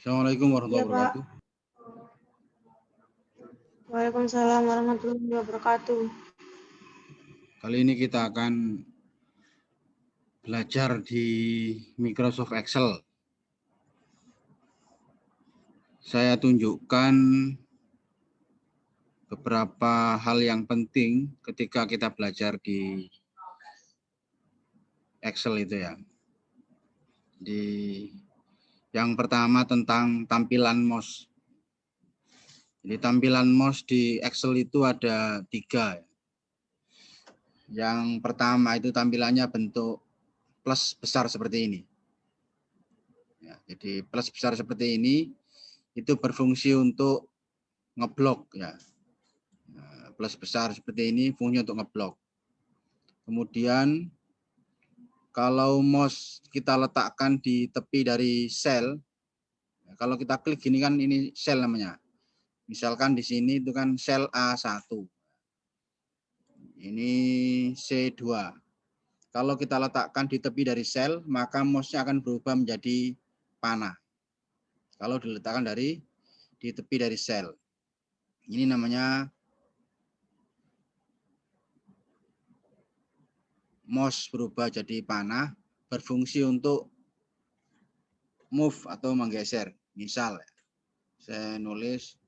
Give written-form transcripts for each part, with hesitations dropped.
Assalamualaikum Iya, warahmatullahi Pak. wabarakatuh. Waalaikumsalam warahmatullahi wabarakatuh. Kali ini kita akan belajar di Microsoft Excel. Saya tunjukkan beberapa hal yang penting ketika kita belajar di Excel itu ya. Yang pertama tentang tampilan mouse. Jadi tampilan mouse di Excel itu ada 3. Yang pertama itu tampilannya bentuk plus besar seperti ini. Ya, jadi plus besar seperti ini itu berfungsi untuk ngeblok ya. Plus besar seperti ini fungsinya untuk ngeblok. Kemudian kalau mouse kita letakkan di tepi dari sel, kalau kita klik gini kan ini sel namanya. Misalkan di sini itu kan sel A1. Ini C2. Kalau kita letakkan di tepi dari sel, maka mouse-nya akan berubah menjadi panah. Kalau diletakkan di tepi dari sel. Ini namanya mouse berubah jadi panah, berfungsi untuk move atau menggeser. Misal, saya nulis,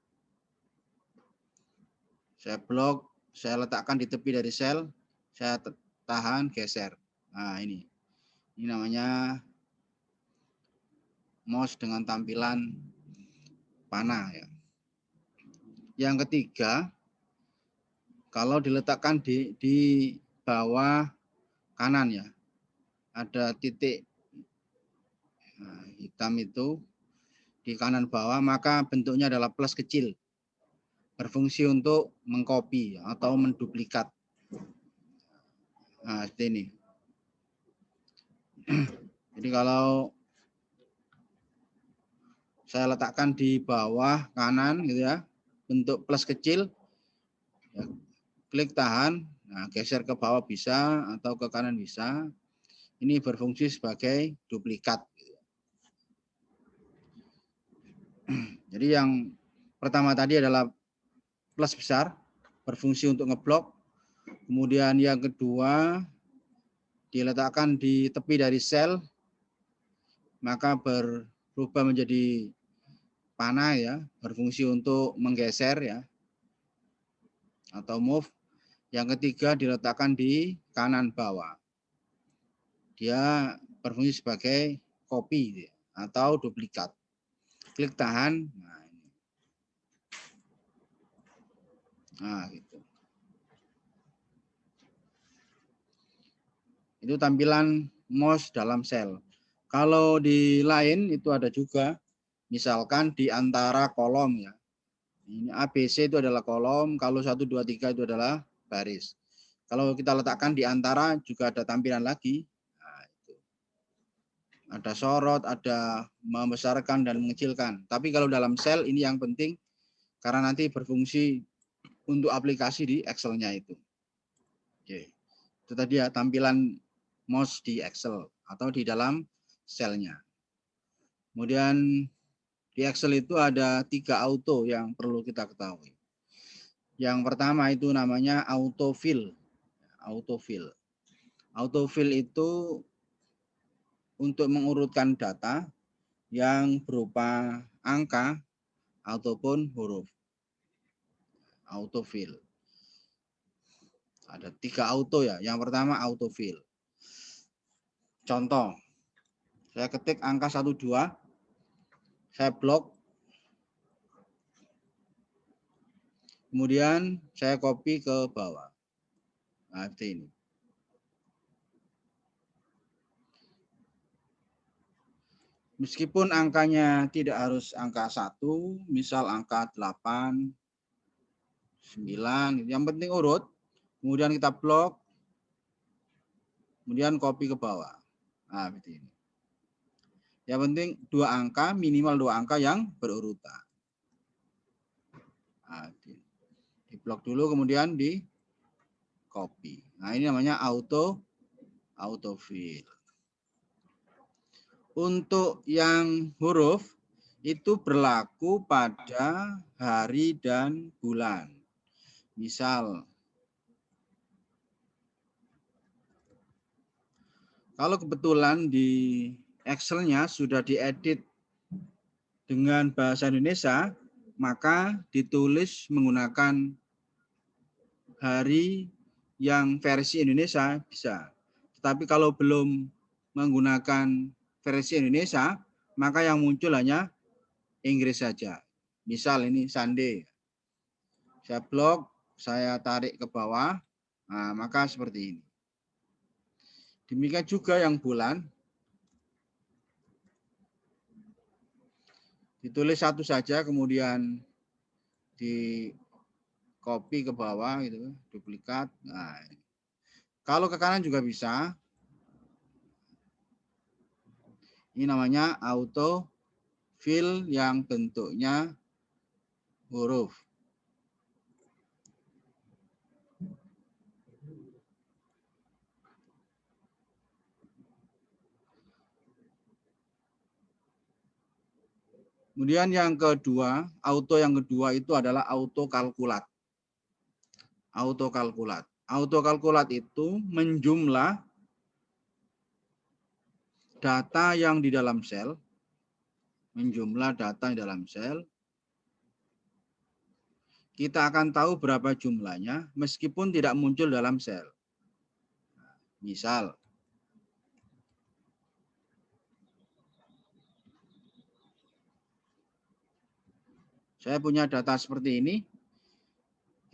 saya blok, saya letakkan di tepi dari sel, saya tahan, geser. Nah, ini namanya mouse dengan tampilan panah ya. Yang ketiga, kalau diletakkan di bawah kanan ya, ada titik hitam itu di kanan bawah, maka bentuknya adalah plus kecil, berfungsi untuk mengcopy atau menduplikat. Nah, seperti ini. Jadi kalau saya letakkan di bawah kanan gitu ya, bentuk plus kecil, ya, klik tahan, nah geser ke bawah bisa atau ke kanan bisa. Ini berfungsi sebagai duplikat. Jadi yang pertama tadi adalah plus besar, berfungsi untuk ngeblok. Kemudian yang kedua, diletakkan di tepi dari sel, maka berubah menjadi panah ya, berfungsi untuk menggeser ya, atau move. Yang ketiga diletakkan di kanan bawah. Dia berfungsi sebagai copy ya, atau duplikat. Klik tahan. Nah, gitu. Itu tampilan mouse dalam sel. Kalau di lain itu ada juga, misalkan di antara kolom ya. Ini ABC itu adalah kolom, kalau 1, 2, 3 itu adalah baris. Kalau kita letakkan di antara juga ada tampilan lagi. Nah, itu. Ada sorot, ada membesarkan dan mengecilkan. Tapi kalau dalam sel ini yang penting karena nanti berfungsi untuk aplikasi di Excel-nya itu. Oke. Itu tadi ya tampilan mouse di Excel atau di dalam selnya. Kemudian di Excel itu ada 3 auto yang perlu kita ketahui. Yang pertama itu namanya autofill. Autofill. Autofill itu untuk mengurutkan data yang berupa angka ataupun huruf. Autofill. Ada 3 auto ya. Yang pertama autofill. Contoh, saya ketik angka 12, saya blok, kemudian saya copy ke bawah. Nah, seperti ini. Meskipun angkanya tidak harus angka 1, misal angka 8, 9, yang penting urut, kemudian kita blok, kemudian copy ke bawah. Nah, seperti ini. Yang penting 2 angka, minimal 2 angka yang berurutan. Nah, di blok dulu, kemudian di copy. Nah, ini namanya autofill. Untuk yang huruf, itu berlaku pada hari dan bulan. Misal, kalau kebetulan di Excel-nya sudah diedit dengan bahasa Indonesia, maka ditulis menggunakan hari yang versi Indonesia bisa. Tetapi kalau belum menggunakan versi Indonesia, maka yang muncul hanya Inggris saja. Misal ini Sunday. Saya blok, saya tarik ke bawah, nah, maka seperti ini. Demikian juga yang bulan. Ditulis satu saja, kemudian di copy ke bawah, gitu, duplikat. Nah, kalau ke kanan juga bisa. Ini namanya auto fill yang bentuknya huruf. Kemudian yang kedua, auto yang kedua itu adalah auto kalkulat. Auto kalkulat. Auto kalkulat itu menjumlah data yang di dalam sel, menjumlah data di dalam sel. Kita akan tahu berapa jumlahnya meskipun tidak muncul dalam sel. Misal, saya punya data seperti ini,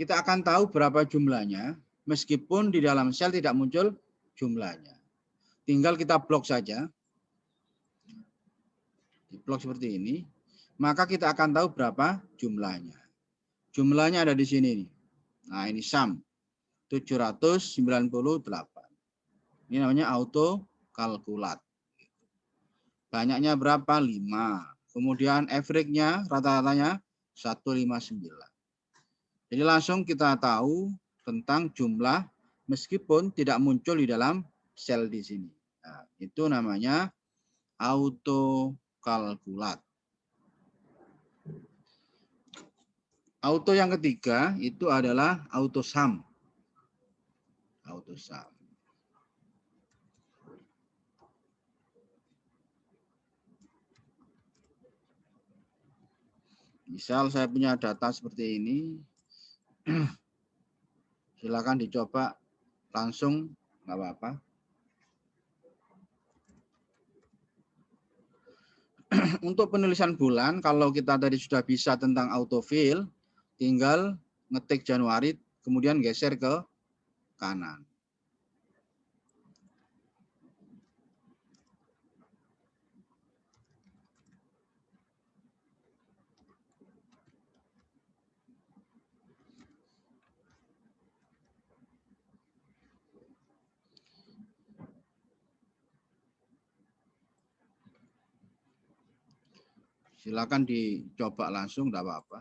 kita akan tahu berapa jumlahnya meskipun di dalam sel tidak muncul jumlahnya. Tinggal kita blok saja, di blok seperti ini, maka kita akan tahu berapa jumlahnya. Jumlahnya ada di sini. Nah, ini sum 798. Ini namanya auto kalkulat. Banyaknya berapa? 5. Kemudian average-nya, rata-ratanya 159. Jadi langsung kita tahu tentang jumlah meskipun tidak muncul di dalam sel di sini. Nah, itu namanya auto kalkulat. Auto yang ketiga itu adalah auto sum. Auto sum. Misal saya punya data seperti ini, silakan dicoba langsung, nggak apa-apa. Untuk penulisan bulan, kalau kita tadi sudah bisa tentang autofill, tinggal ngetik Januari, kemudian geser ke kanan. Silakan dicoba langsung, enggak apa-apa.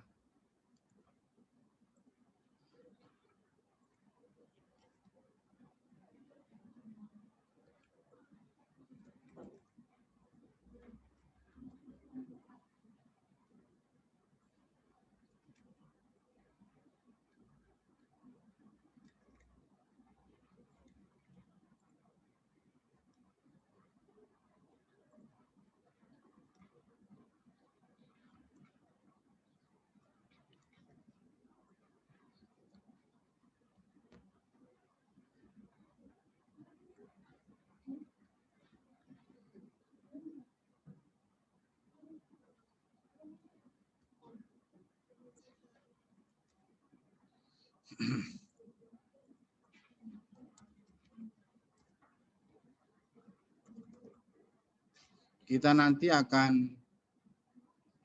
Kita nanti akan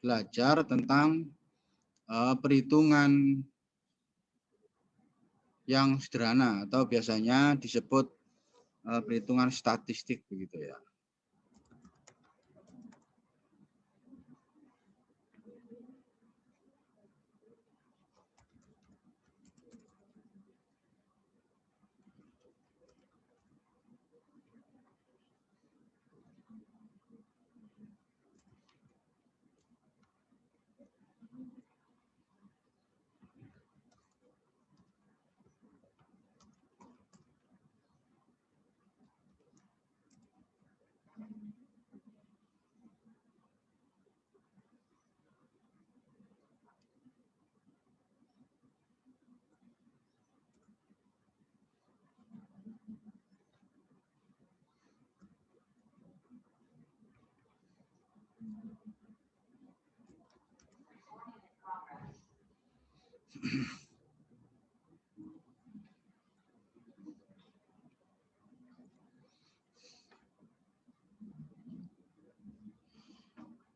belajar tentang perhitungan yang sederhana atau biasanya disebut perhitungan statistik begitu ya.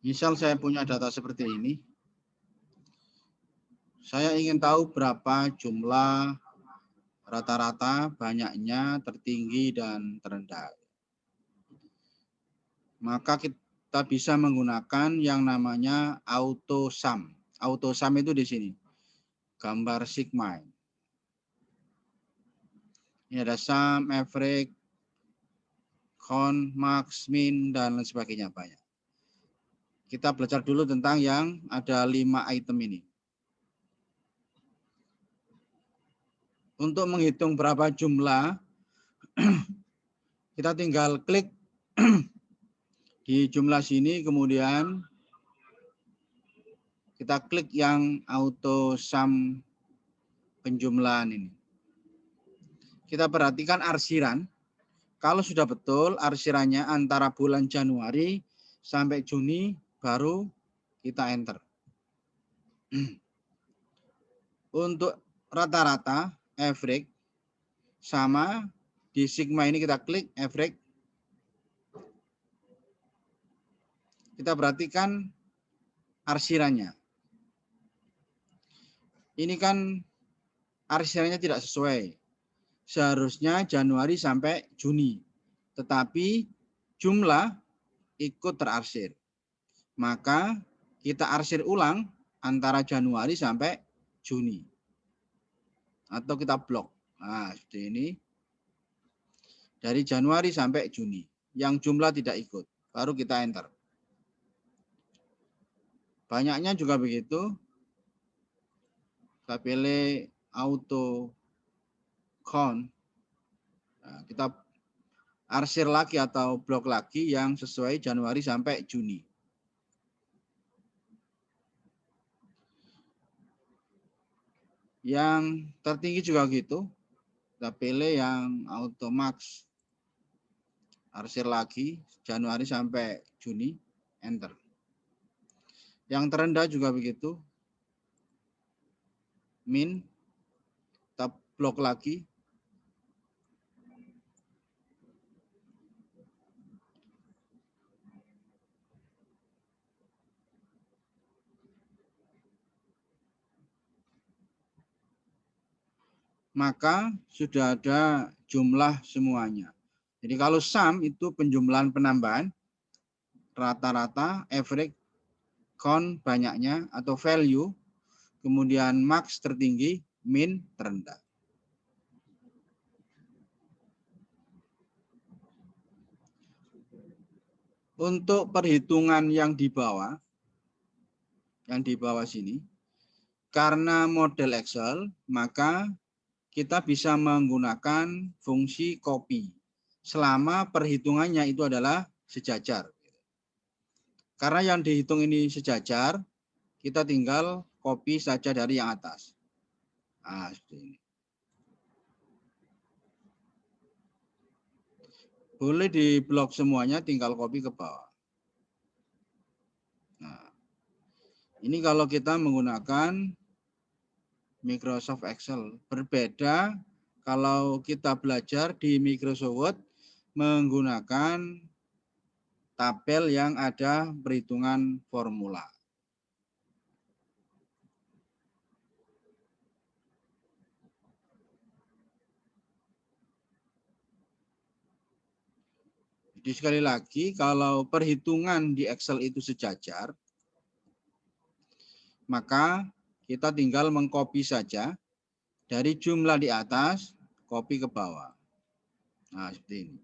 Misal saya punya data seperti ini. Saya ingin tahu berapa jumlah rata-rata, banyaknya, tertinggi, dan terendah. Maka kita bisa menggunakan yang namanya auto sum. Auto sum itu di sini. Gambar sigma. Ini ada sum, average, count, max, min, dan lain sebagainya banyak. Kita belajar dulu tentang yang ada 5 item ini. Untuk menghitung berapa jumlah, kita tinggal klik di jumlah sini, kemudian kita klik yang auto sum penjumlahan ini. Kita perhatikan arsiran. Kalau sudah betul arsirannya antara bulan Januari sampai Juni, baru kita enter. Untuk rata-rata, average, sama di sigma ini kita klik average. Kita perhatikan arsirannya. Ini kan arsirannya tidak sesuai. Seharusnya Januari sampai Juni. Tetapi jumlah ikut terarsir. Maka kita arsir ulang antara Januari sampai Juni. Atau kita blok. Nah, seperti ini. Dari Januari sampai Juni. Yang jumlah tidak ikut. Baru kita enter. Banyaknya juga begitu. Kita pilih auto count. Nah, kita arsir lagi atau blok lagi yang sesuai Januari sampai Juni. Yang tertinggi juga gitu. Kita pilih yang auto max. Arsir lagi Januari sampai Juni, enter. Yang terendah juga begitu. Min, kita blok lagi. Maka sudah ada jumlah semuanya. Jadi kalau sum itu penjumlahan penambahan, rata-rata, average, count banyaknya atau value, kemudian max tertinggi, min terendah. Untuk perhitungan yang di bawah sini, karena model Excel, maka kita bisa menggunakan fungsi copy selama perhitungannya itu adalah sejajar. Karena yang dihitung ini sejajar, kita tinggal copy saja dari yang atas. Nah, seperti ini. Boleh di blok semuanya, tinggal copy ke bawah. Nah, ini kalau kita menggunakan Microsoft Excel. Berbeda kalau kita belajar di Microsoft Word menggunakan tabel yang ada perhitungan formula. Jadi sekali lagi, kalau perhitungan di Excel itu sejajar, maka kita tinggal mengcopy saja dari jumlah di atas, copy ke bawah. Nah, seperti ini.